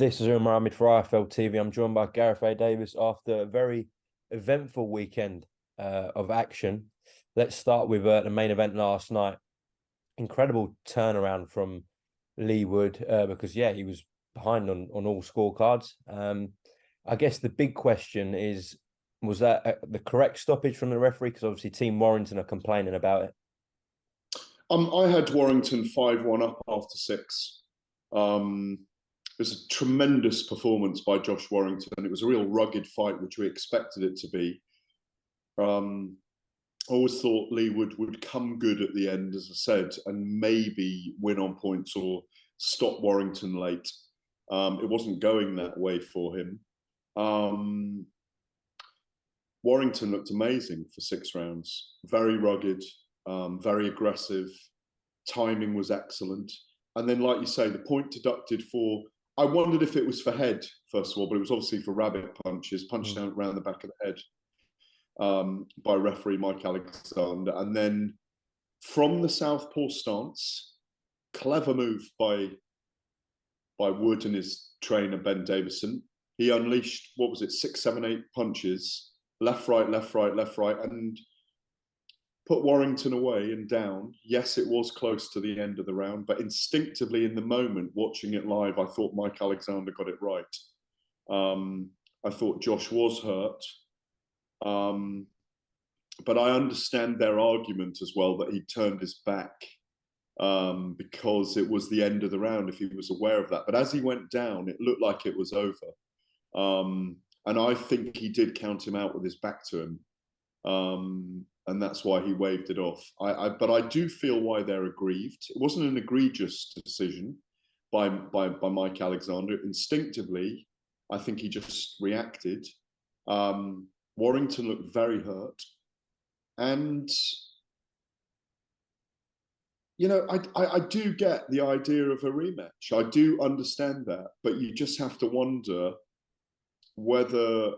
This is Umar for IFLTV. I'm joined by Gareth A Davies after a very eventful weekend of action. Let's start with the main event last night. Incredible turnaround from Leigh Wood because, yeah, he was behind on all scorecards. I guess the big question is, was that the correct stoppage from the referee? Because obviously Team Warrington are complaining about it. I had Warrington 5-1 up after 6. It was a tremendous performance by Josh Warrington. It was a real rugged fight, which we expected it to be. I always thought Leigh Wood would come good at the end, as I said, and maybe win on points or stop Warrington late. It wasn't going that way for him. Warrington looked amazing for 6 rounds. Very rugged, very aggressive. Timing was excellent. And then, like you say, the point deducted for... I wondered if it was for head, first of all, but it was obviously for rabbit punches, punched down around the back of the head by referee Mike Alexander. And then from the southpaw stance, clever move by Wood and his trainer, Ben Davison. He unleashed, 6, 7, 8 punches, left, right, left, right, left, right, and put Warrington away and down. Yes, it was close to the end of the round, but instinctively in the moment, watching it live, I thought Mike Alexander got it right. I thought Josh was hurt. But I understand their argument as well that he turned his back because it was the end of the round, if he was aware of that. But as he went down, it looked like it was over. And I think he did count him out with his back to him. And that's why he waved it off. But I do feel why they're aggrieved. It wasn't an egregious decision by Mike Alexander. Instinctively, I think he just reacted. Warrington looked very hurt. And, you know, I do get the idea of a rematch. I do understand that. But you just have to wonder whether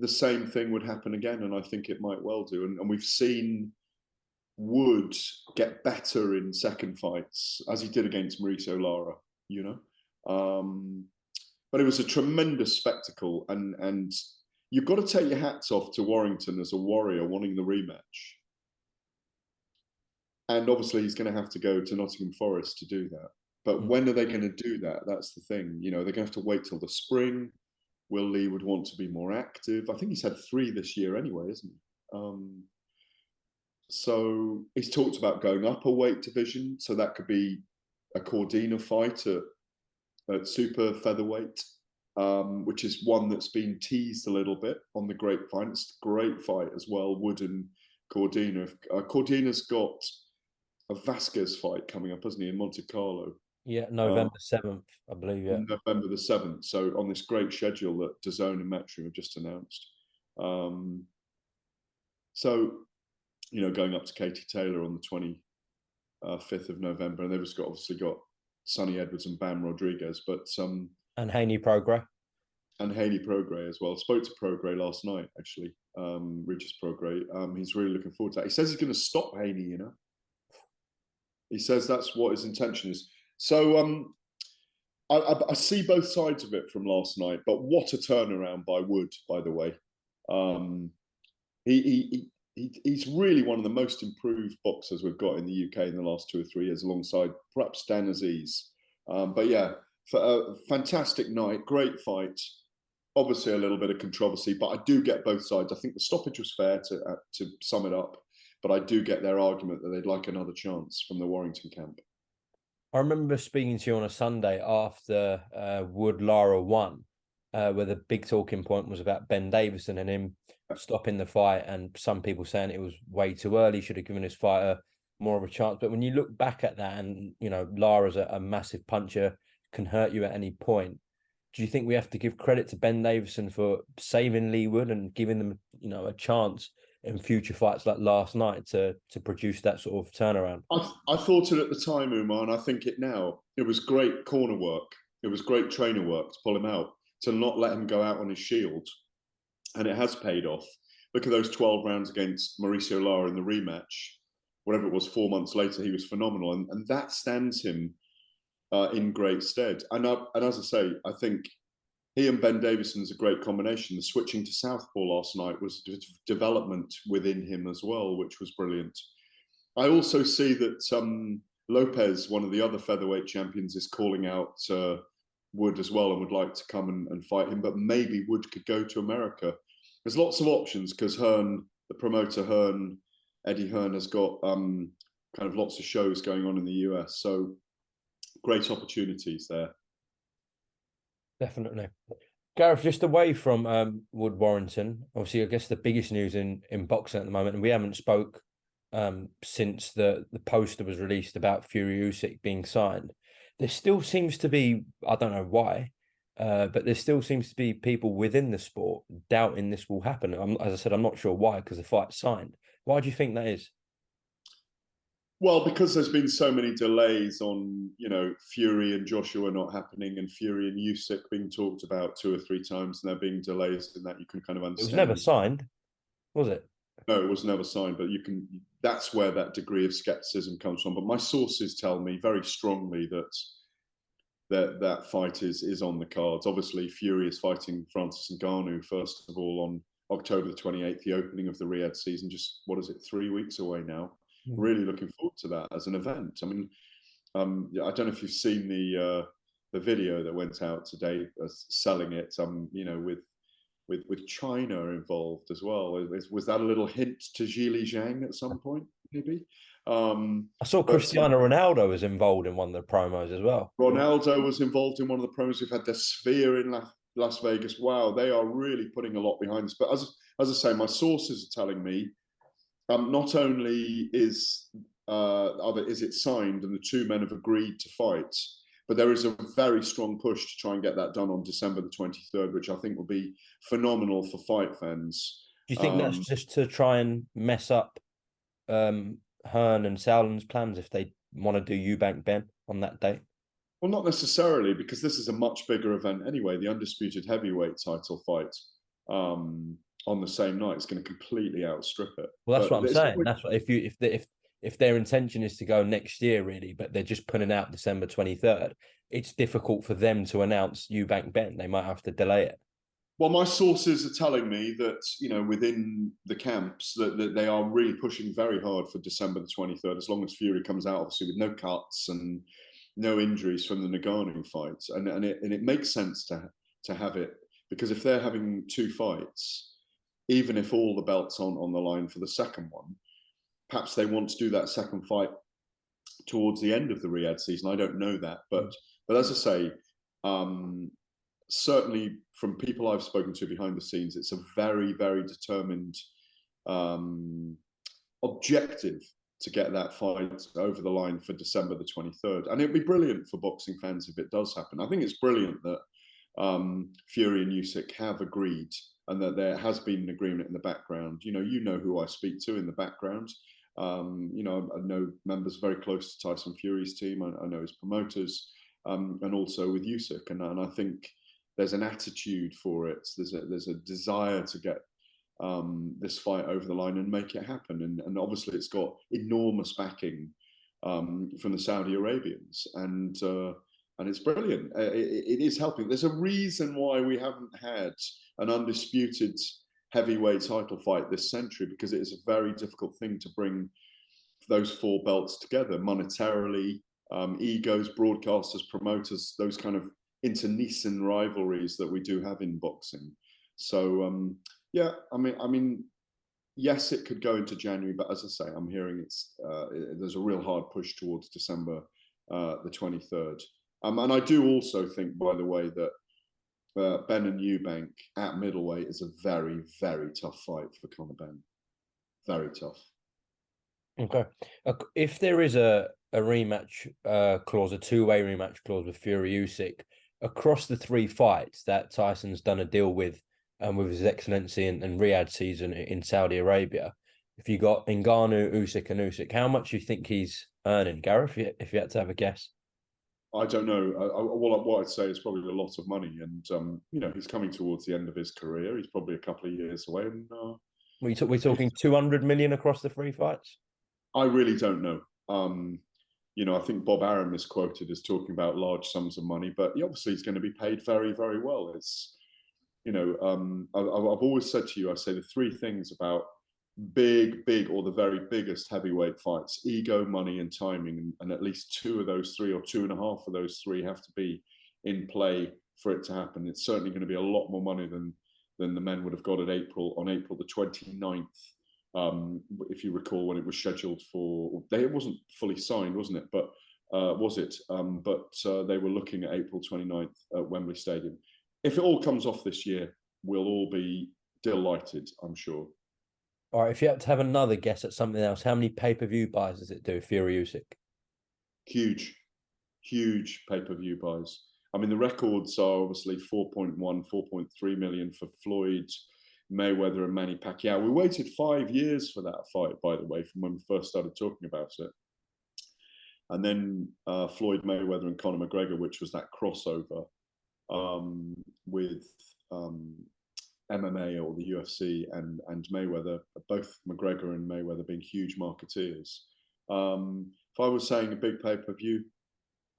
the same thing would happen again, and I think it might well do. And we've seen Wood get better in second fights, as he did against Mauricio Lara, you know. But it was a tremendous spectacle, and you've got to take your hats off to Warrington as a warrior wanting the rematch. And obviously he's going to have to go to Nottingham Forest to do that. But when are they going to do that? That's the thing. You know, they're going to have to wait till the spring. Will Leigh would want to be more active. I think he's had 3 this year anyway, isn't he? So he's talked about going up a weight division. So that could be a Cordina fight at super featherweight, which is one that's been teased a little bit on the grapevine. It's a great fight as well, Wood and Cordina. Cordina's got a Vasquez fight coming up, hasn't he, in Monte Carlo? Yeah, November 7th, I believe. Yeah, November the 7th. So on this great schedule that DAZN and Matchroom have just announced. So, you know, going up to Katie Taylor on the 25th of November, and they've just obviously got Sonny Edwards and Bam Rodriguez, but and Haney Prograis. And Haney Prograis as well. I spoke to Prograis last night, actually, Regis Prograis. He's really looking forward to that. He says he's going to stop Haney, you know. He says that's what his intention is. So I see both sides of it from last night, but what a turnaround by Wood, by the way. He's really one of the most improved boxers we've got in the UK in the last 2 or 3 years, alongside perhaps Dan Aziz. But yeah, for a fantastic night, great fight. Obviously a little bit of controversy, but I do get both sides. I think the stoppage was fair, to sum it up, but I do get their argument that they'd like another chance from the Warrington camp. I remember speaking to you on a Sunday after Wood Lara won, where the big talking point was about Ben Davison and him stopping the fight, and some people saying it was way too early, should have given his fighter more of a chance. But when you look back at that, and you know, Lara's a massive puncher, can hurt you at any point. Do you think we have to give credit to Ben Davison for saving Leigh Wood and giving them, you know, a chance in future fights like last night to produce that sort of turnaround? I thought it at the time, Umar, and I think it now. It was great corner work. It was great trainer work to pull him out, to not let him go out on his shield. And it has paid off. Look at those 12 rounds against Mauricio Lara in the rematch. Whatever it was, 4 months later, he was phenomenal. And that stands him in great stead. And as I say, I think he and Ben Davison is a great combination. The switching to southpaw last night was development within him as well, which was brilliant. I also see that Lopez, one of the other featherweight champions, is calling out Wood as well and would like to come and fight him. But maybe Wood could go to America. There's lots of options because Hearn, the promoter Eddie Hearn, has got kind of lots of shows going on in the US. So great opportunities there. Definitely. Gareth, just away from Wood Warrington, obviously, I guess the biggest news in boxing at the moment, and we haven't spoke since the poster was released about Fury Usyk being signed. There still seems to be, I don't know why, but there still seems to be people within the sport doubting this will happen. As I said, I'm not sure why, because the fight's signed. Why do you think that is? Well, because there's been so many delays on, Fury and Joshua not happening, and Fury and Usyk being talked about 2 or 3 times, and there being delays in that, you can kind of understand. It was never signed, was it? No, it was never signed, but that's where that degree of skepticism comes from. But my sources tell me very strongly that fight is on the cards. Obviously, Fury is fighting Francis Ngannou, first of all, on October the 28th, the opening of the Riyadh season, just, 3 weeks away now. Really looking forward to that as an event. I mean, I don't know if you've seen the video that went out today selling it. With China involved as well. Was that a little hint to Zhili Zhang at some point? Maybe. I saw Cristiano Ronaldo was involved in one of the promos as well. Ronaldo was involved in one of the promos. We've had the Sphere in Las Vegas. Wow, they are really putting a lot behind this. But as I say, my sources are telling me. Not only is it signed and the 2 men have agreed to fight, but there is a very strong push to try and get that done on December the 23rd, which I think will be phenomenal for fight fans. Do you think that's just to try and mess up Hearn and Sauerland's plans if they want to do Eubank Ben on that date? Well, not necessarily, because this is a much bigger event anyway. The undisputed heavyweight title fight. On the same night, it's going to completely outstrip it. Well, that's what I'm saying. That's what if their intention is to go next year, really, but they're just putting out December 23rd, it's difficult for them to announce Eubank Ben. They might have to delay it. Well, my sources are telling me that within the camps that they are really pushing very hard for December the 23rd, as long as Fury comes out, obviously with no cuts and no injuries from the Ngannou fight, and it makes sense to have it, because if they're having 2 fights, even if all the belts on the line for the second one, perhaps they want to do that second fight towards the end of the Riyadh season. I don't know that, but as I say, certainly from people I've spoken to behind the scenes, it's a very, very determined objective to get that fight over the line for December the 23rd. And it'd be brilliant for boxing fans if it does happen. I think it's brilliant that Fury and Usyk have agreed, and that there has been an agreement in the background. You know who I speak to in the background. I know members very close to Tyson Fury's team. I know his promoters, and also with Usyk. And I think there's an attitude for it. There's a desire to get this fight over the line and make it happen. And obviously, it's got enormous backing from the Saudi Arabians, and it's brilliant. It is helping. There's a reason why we haven't had an undisputed heavyweight title fight this century, because it is a very difficult thing to bring those 4 belts together monetarily, egos, broadcasters, promoters, those kind of internecine rivalries that we do have in boxing. So yeah, I mean, yes, it could go into January, but as I say, I'm hearing there's a real hard push towards December the 23rd. And I do also think, by the way, that Ben and Eubank at middleweight is a very, very tough fight for Conor Benn. Very tough. Okay. If there is a rematch clause, a 2-way rematch clause with Fury Usyk, across the 3 fights that Tyson's done a deal with His Excellency and Riyadh season in Saudi Arabia, if you got Ngannou, Usyk and Usyk, how much do you think he's earning, Gareth, if you had to have a guess? I don't know. What I'd say is probably a lot of money, and he's coming towards the end of his career. He's probably a couple of years away. And we're talking 200 million across the 3 fights. I really don't know. I think Bob Arum is quoted as talking about large sums of money, but he obviously is going to be paid very, very well. It's, I've always said to you, I say the three things about big, or the very biggest heavyweight fights: ego, money, and timing. And at least two of those three, or two and a half of those three, have to be in play for it to happen. It's certainly going to be a lot more money than the men would have got on April the 29th. If you recall, when it was scheduled for, it wasn't fully signed, wasn't it? But was it? They were looking at April 29th at Wembley Stadium. If it all comes off this year, we'll all be delighted, I'm sure. All right, if you had to have another guess at something else, how many pay-per-view buys does it do, Fury Usyk? Huge pay-per-view buys. I mean, the records are obviously 4.1, 4.3 million for Floyd Mayweather and Manny Pacquiao. We waited 5 years for that fight, by the way, from when we first started talking about it. And then Floyd Mayweather and Conor McGregor, which was that crossover with MMA or the UFC and Mayweather, both McGregor and Mayweather being huge marketeers. If I was saying a big pay-per-view,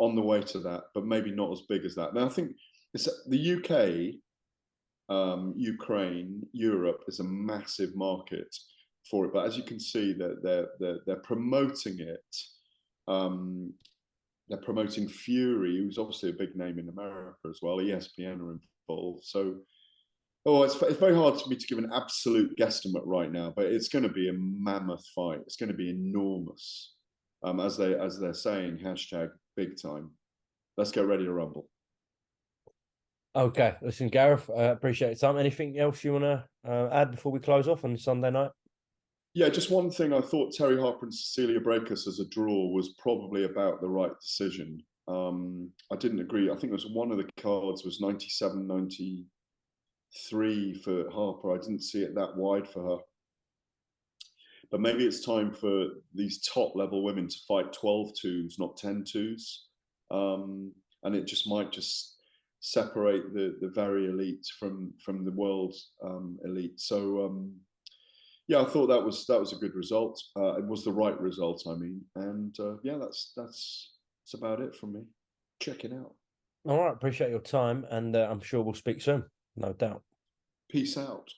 on the way to that, but maybe not as big as that. Now, I think it's the UK, Ukraine, Europe is a massive market for it. But as you can see, they're promoting it. They're promoting Fury, who's obviously a big name in America as well. ESPN are involved. So, it's very hard for me to give an absolute guesstimate right now, but it's going to be a mammoth fight. It's going to be enormous. As they're saying, hashtag big time. Let's get ready to rumble. Okay, listen, Gareth, appreciate your time. Anything else you want to add before we close off on Sunday night? Yeah, just one thing. I thought Terry Harper and Cecilia Brækhus as a draw was probably about the right decision. I didn't agree. I think it was one of the cards was 97-93 for Harper. I didn't see it that wide for her. But maybe it's time for these top-level women to fight 12-2s, not 10-2s. And it just might separate the very elite from the world elite. So, yeah, I thought that was a good result. It was the right result, I mean. And, yeah, that's about it from me. Check it out. All right, appreciate your time. And I'm sure we'll speak soon, no doubt. Peace out.